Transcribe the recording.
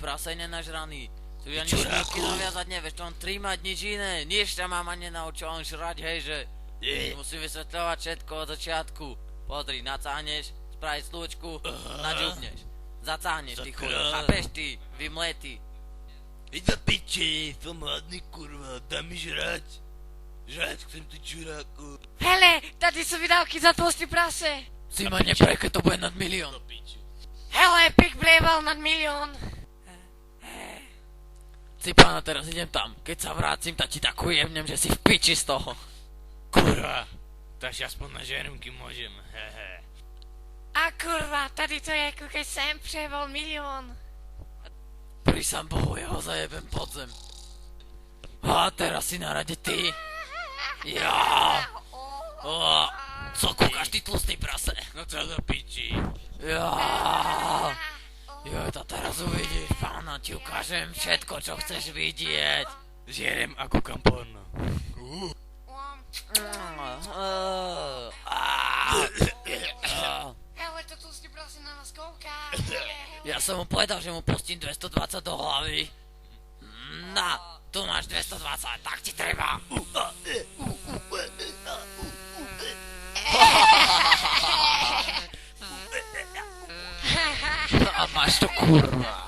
prase nenažraný. Tu ani šmíky naviazať nevieš, to on trímať nič iné. Nič tam mám ani nenaučil, on žrať, hej, že... Musím vysvetľovať všetko od začiatku. Pozri, nacáhneš, spraviť stĺčku, naďupneš. Zacáhneš, ty chudo, chápeš ty, vymletý. Iď za piči, som hladný kurva, daj mi žrať. Žrať chcem ty čuráku. Hele, tady sú vydávky za tlstý prase. Si ma nepreke, to bude nad milión. Hele, pik blieval nad milión. Cipána, teraz idem tam. Keď sa vrátim, tak ti takú jemnem, že si v piči z toho. Kurva, takže aspoň nažerem, kým môžem, hehe. A kurva, tady to je, keď sem převal milión. Pri sám Bohu, ja ho zajebem pod zem. A teraz si na rade ty. Ja. Co kúkaš, ty tlustý prase? No čo za piči? Ja. Joj, to teraz uvidíš, pána, ti ukážem všetko, čo chceš vidieť. Žerem a kúkam porno. Hele, to tlstý prase na nás kouká. Ja som mu povedal, že mu pustím 220 do hlavy. Na, tu máš 220, tak ti treba. A máš to, kurva.